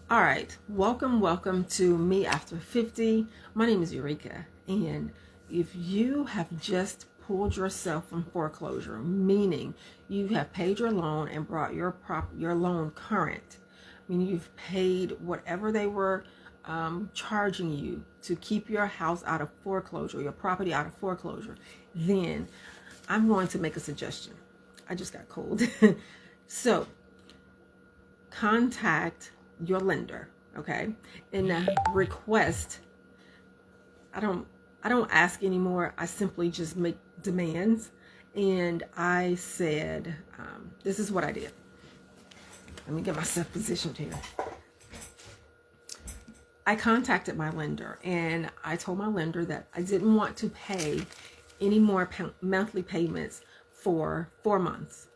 All right, welcome to Me After 50. My name is Eureka, and if you have just pulled yourself from foreclosure, meaning you have paid your loan and brought your loan current, meaning you've paid whatever they were charging you to keep your house out of foreclosure, your property out of foreclosure, then I'm going to make a suggestion. I just got cold. So contact your lender, okay, and request. I don't ask anymore. I simply just make demands. And I said, this is what I did. Let me get myself positioned here. I contacted my lender and I told my lender that I didn't want to pay any more monthly payments for 4 months.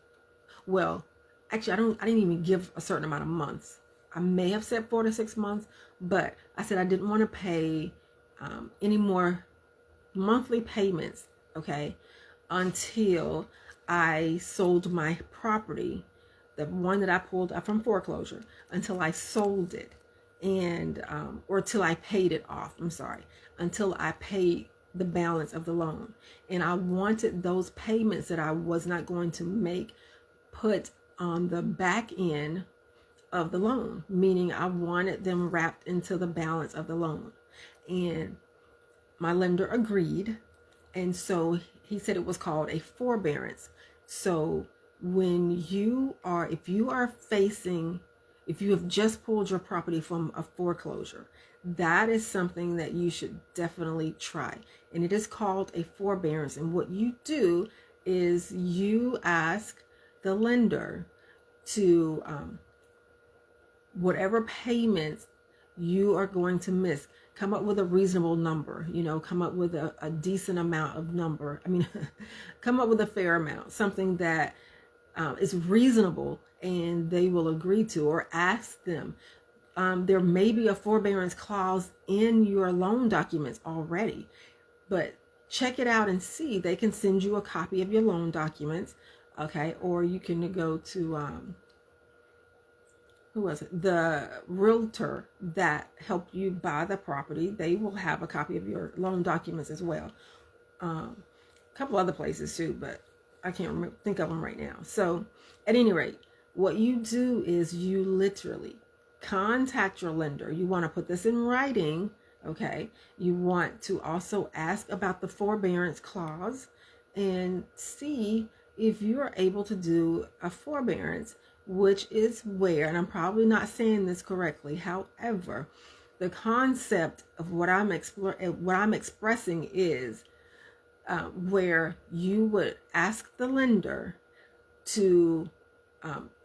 Well, actually, I didn't even give a certain amount of months. I may have said 4 to 6 months, but I said I didn't want to pay any more monthly payments, okay, until I sold my property, the one that I pulled up from foreclosure, until I sold it, and or till I paid it off. I'm sorry, until I paid the balance of the loan. And I wanted those payments that I was not going to make put on the back end of the loan, meaning I wanted them wrapped into the balance of the loan. And my lender agreed. And so he said it was called a forbearance. So if you have just pulled your property from a foreclosure, that is something that you should definitely try. And it is called a forbearance. And what you do is you ask the lender to whatever payments you are going to miss, come up with a reasonable number, come up with a decent amount of number. Come up with a fair amount, something that is reasonable and they will agree to, or ask them. There may be a forbearance clause in your loan documents already, but check it out and see. They can send you a copy of your loan documents, okay? Or you can go to the realtor that helped you buy the property. They will have a copy of your loan documents as well. A couple other places too, but I can't think of them right now. So at any rate, what you do is you literally contact your lender. You want to put this in writing, okay? You want to also ask about the forbearance clause and see if you're able to do a forbearance, which is where, and I'm probably not saying this correctly, however, the concept of what I'm expressing is where you would ask the lender to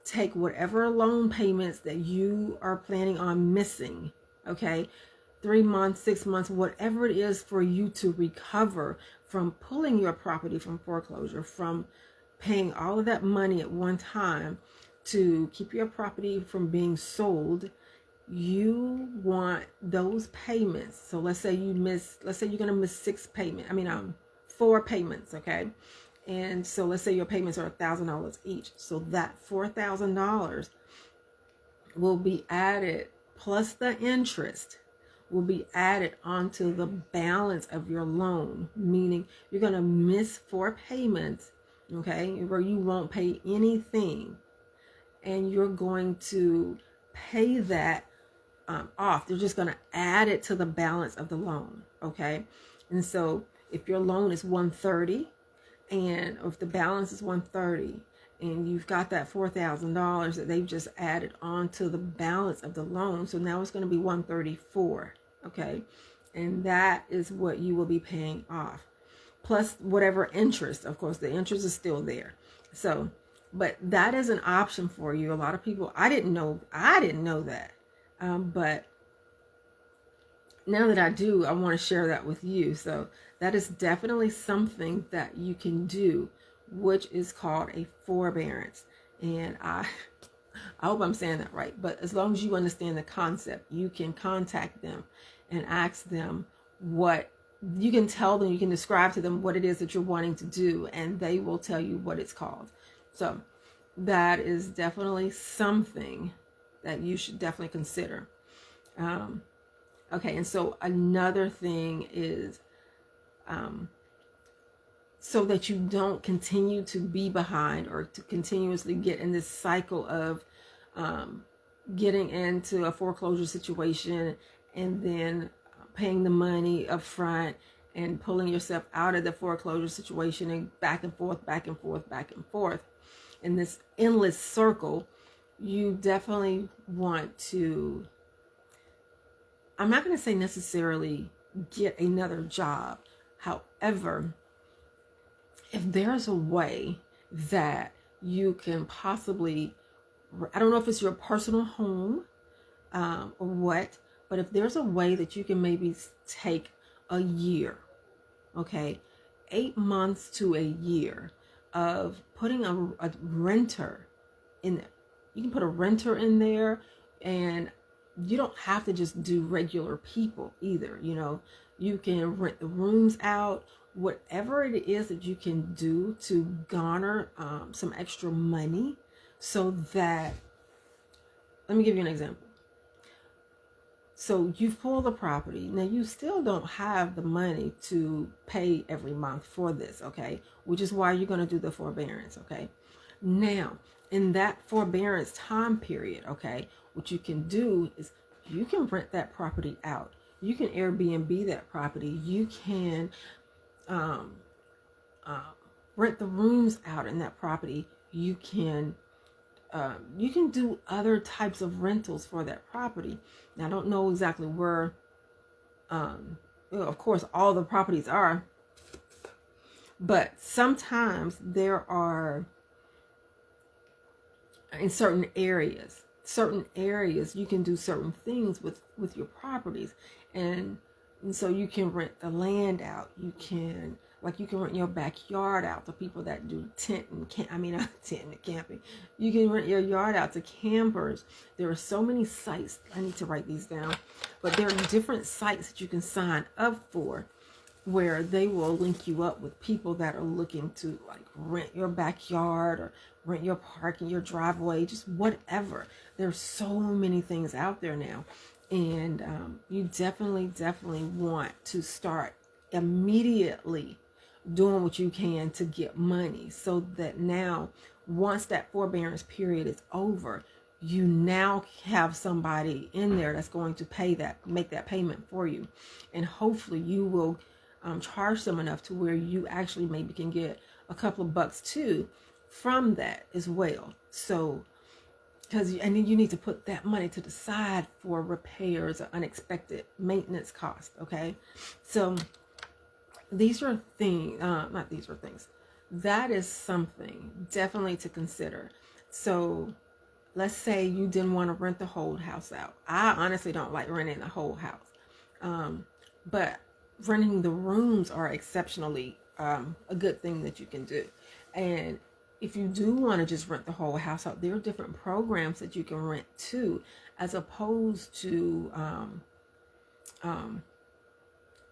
take whatever loan payments that you are planning on missing, okay, 3 months, 6 months, whatever it is, for you to recover from pulling your property from foreclosure, from paying all of that money at one time to keep your property from being sold. You want those payments. So let's say you're going to miss 4 payments, okay? And so let's say your payments are $1,000 each. So that $4,000 will be added, plus the interest will be added onto the balance of your loan, meaning you're going to miss 4 payments, okay, where you won't pay anything. And you're going to pay that off. They're just going to add it to the balance of the loan, okay? And so if your loan is $130, and if the balance is $130, and you've got that $4,000 that they've just added on to the balance of the loan, so now it's going to be $134, okay? And that is what you will be paying off, plus whatever interest. Of course, the interest is still there. So, but that is an option for you. A lot of people, I didn't know that. But now that I do, I want to share that with you. So that is definitely something that you can do, which is called a forbearance. And I hope I'm saying that right. But as long as you understand the concept, you can contact them and ask them what you can tell them. You can describe to them what it is that you're wanting to do, and they will tell you what it's called. So that is definitely something that you should definitely consider. Okay, and so another thing is, so that you don't continue to be behind or to continuously get in this cycle of getting into a foreclosure situation and then paying the money up front and pulling yourself out of the foreclosure situation and back and forth, back and forth, back and forth in this endless circle. You definitely want to, I'm not going to say necessarily get another job. However, if there's a way that you can possibly, I don't know if it's your personal home or what, but if there's a way that you can maybe take a year, okay, 8 months to a year of putting a renter in there. You can put a renter in there, and you don't have to just do regular people either. You know, you can rent the rooms out, whatever it is that you can do to garner some extra money so that, let me give you an example. So you've pulled the property. Now you still don't have the money to pay every month for this, okay? Which is why you're going to do the forbearance, okay? Now, in that forbearance time period, okay, what you can do is you can rent that property out. You can Airbnb that property. You can rent the rooms out in that property. You can do other types of rentals for that property. Now, I don't know exactly where, of course, all the properties are, but sometimes there are, in certain areas you can do certain things with your properties, and so you can rent the land out. You can rent your backyard out to people that do tent and camping. You can rent your yard out to campers. There are so many sites. I need to write these down, but there are different sites that you can sign up for, where they will link you up with people that are looking to like rent your backyard or rent your parking, your driveway, just whatever. There's so many things out there now. And you definitely want to start immediately doing what you can to get money, so that now, once that forbearance period is over, you now have somebody in there that's going to make that payment for you. And hopefully you will charge them enough to where you actually maybe can get a couple of bucks too from that as well. So, and then you need to put that money to the side for repairs or unexpected maintenance costs. Okay, so these are things, that is something definitely to consider. So let's say you didn't want to rent the whole house out. I honestly don't like renting the whole house, but renting the rooms are exceptionally a good thing that you can do. And if you do want to just rent the whole house out, there are different programs that you can rent too, as opposed to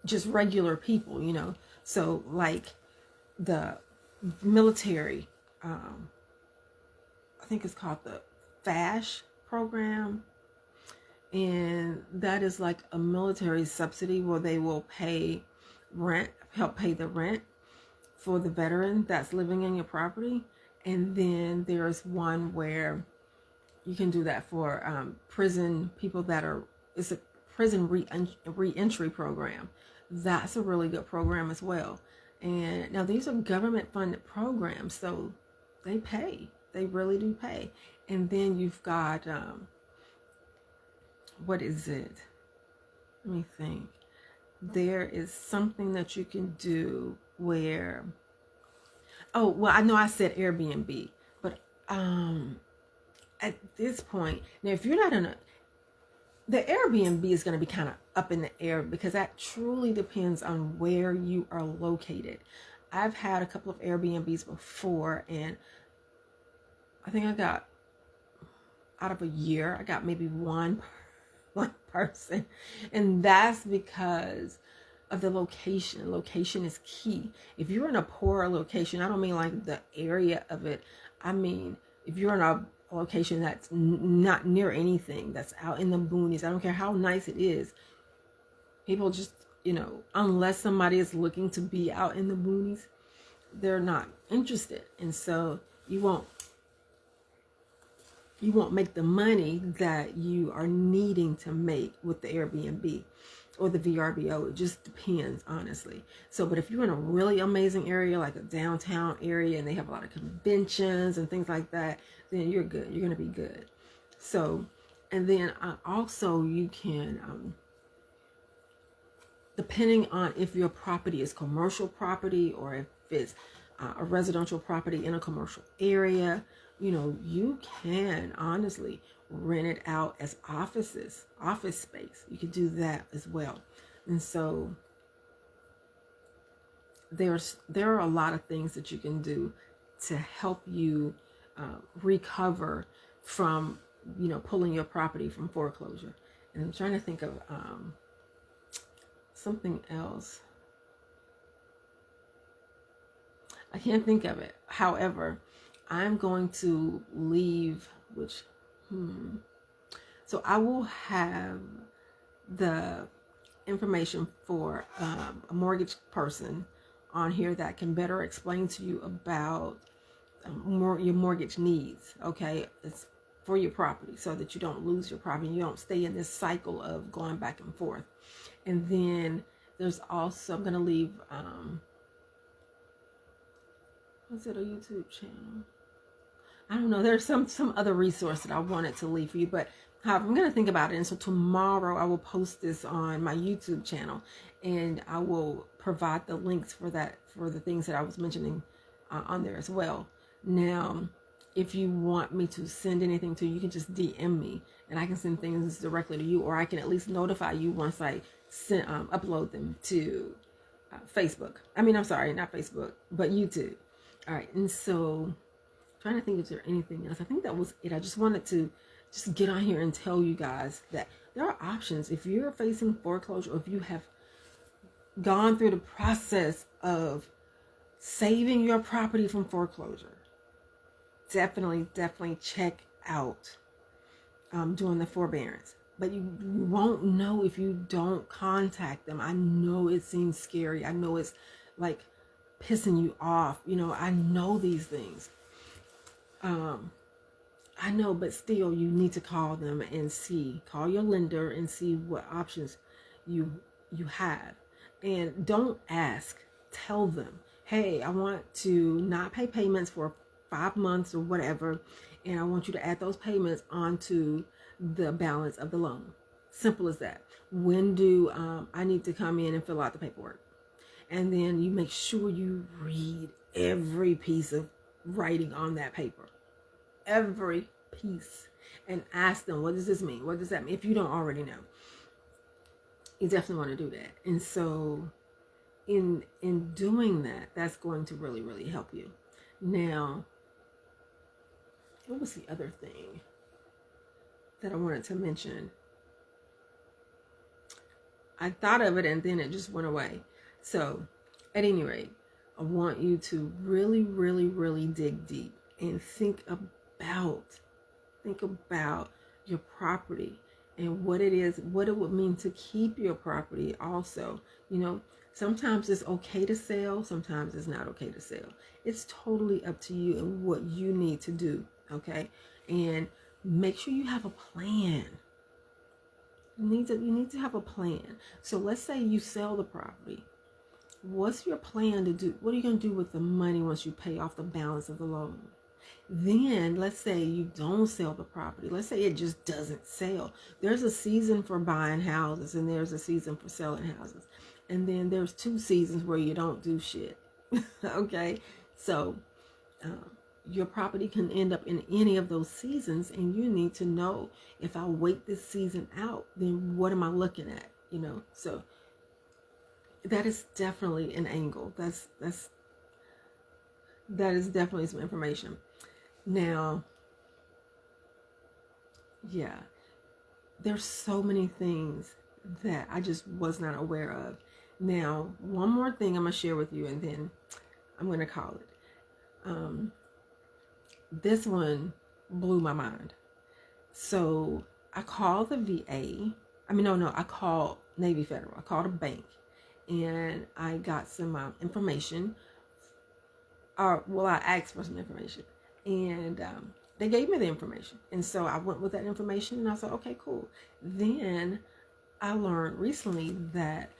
just regular people, you know. So like the military, I think it's called the FASH program, and that is like a military subsidy where they will help pay the rent for the veteran that's living in your property. And then there's one where you can do that for prison people it's a prison re-entry program. That's a really good program as well. And now these are government funded programs, so they really do pay. And then you've got, what is it? Let me think. There is something that you can do where, oh, well, I know I said Airbnb, but at this point, now if you're not the Airbnb is going to be kind of up in the air, because that truly depends on where you are located. I've had a couple of Airbnbs before, and I think I got, out of a year, I got maybe one person, and that's because of the location. Location is key. If you're in a poor location, I don't mean like the area of it. I mean, if you're in a location that's not near anything, that's out in the boonies. I don't care how nice it is. People just, unless somebody is looking to be out in the boonies, they're not interested. And so you won't make the money that you are needing to make with the Airbnb or the VRBO. It just depends, honestly. So, but if you're in a really amazing area, like a downtown area, and they have a lot of conventions and things like that, then you're good. You're going to be good. So, and then also you can, depending on if your property is commercial property or if it's a residential property in a commercial area, you can honestly rent it out as office space. You could do that as well. And so there are a lot of things that you can do to help you recover from, pulling your property from foreclosure. And I'm trying to think of something else. I can't think of it. However, I'm going to leave, so I will have the information for a mortgage person on here that can better explain to you about your mortgage needs. Okay, it's for your property so that you don't lose your property. You don't stay in this cycle of going back and forth. And then there's also, I'm going to leave, was it a YouTube channel? I don't know. There's some other resource that I wanted to leave for you, but however, I'm going to think about it. And so tomorrow I will post this on my YouTube channel, and I will provide the links for that, for the things that I was mentioning on there as well. Now, if you want me to send anything to you, you can just DM me and I can send things directly to you, or I can at least notify you once I upload them to Facebook. I'm sorry, not Facebook, but YouTube. All right. And so trying to think if there's anything else. I think that was it. I just wanted to just get on here and tell you guys that there are options. If you're facing foreclosure, or if you have gone through the process of saving your property from foreclosure, definitely check out doing the forbearance. But you won't know if you don't contact them. I know it seems scary. I know it's like pissing you off. I know these things. I know, but still you need to call them and call your lender and see what options you have. And don't ask, tell them, hey, I want to not pay payments for 5 months or whatever, and I want you to add those payments onto the balance of the loan. Simple as that. When do I need to come in and fill out the paperwork? And then you make sure you read every piece of writing on that paper. Every piece. And ask them, what does this mean? What does that mean? If you don't already know. You definitely want to do that. And so in doing that, that's going to really, really help you. Now, what was the other thing that I wanted to mention? I thought of it and then it just went away. So at any rate, I want you to really, really, really dig deep and think about your property and what it would mean to keep your property also. Sometimes it's okay to sell, sometimes it's not okay to sell. It's totally up to you and what you need to do, okay? And make sure you have a plan. You need to have a plan. So let's say you sell the property. What's your plan to do? What are you going to do with the money once you pay off the balance of the loan? Then let's say you don't sell the property. Let's say it just doesn't sell. There's a season for buying houses and there's a season for selling houses. And then there's 2 seasons where you don't do shit. Okay? So your property can end up in any of those seasons, and you need to know, if I wait this season out, then what am I looking at? So that is definitely an angle. That is definitely some information. Now, yeah, there's so many things that I just was not aware of. Now, one more thing I'm going to share with you, and then I'm going to call it. This one blew my mind. So I called the VA. I called Navy Federal. I called a bank, and I got some information. I asked for some information, and they gave me the information. And so I went with that information, and I said, okay, cool. Then I learned recently that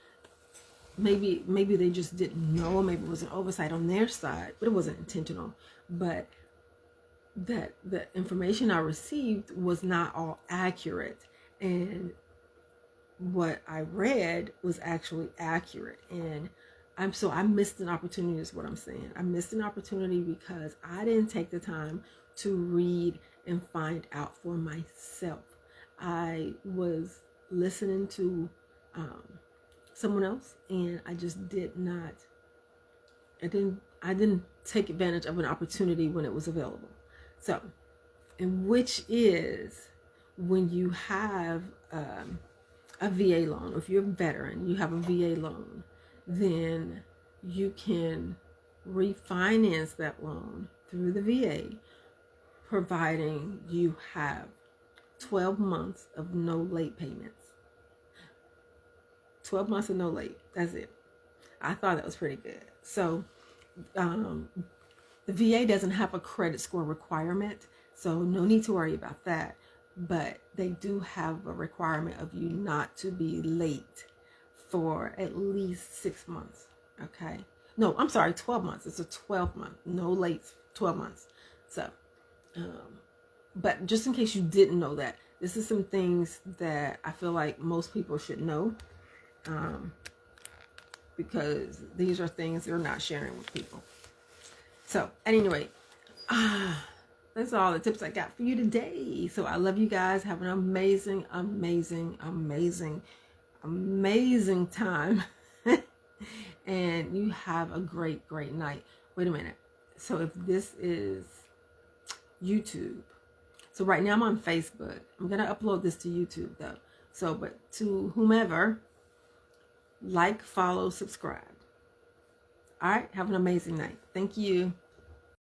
maybe they just didn't know, maybe it was an oversight on their side, but it wasn't intentional. But that the information I received was not all accurate, and what I read was actually accurate. And I missed an opportunity is what I'm saying. I missed an opportunity because I didn't take the time to read and find out for myself. I was listening to someone else, and I just did not. I didn't take advantage of an opportunity when it was available. So, and which is when you have a VA loan, or if you're a veteran, you have a VA loan, then you can refinance that loan through the VA, providing you have 12 months of no late payments. 12 months of no late. That's it. I thought that was pretty good. So the VA doesn't have a credit score requirement, so no need to worry about that. But they do have a requirement of you not to be late for at least 6 months. Okay. No, I'm sorry, 12 months. It's a 12-month. No late, 12 months. So, but just in case you didn't know that, this is some things that I feel like most people should know. Because these are things they're not sharing with people. So, at any rate, that's all the tips I got for you today. So, I love you guys. Have an amazing, amazing, amazing, amazing time. And you have a great, great night. Wait a minute. So, if this is YouTube. So, right now I'm on Facebook. I'm going to upload this to YouTube, though. So, but to whomever, like, follow, subscribe. All right. Have an amazing night. Thank you.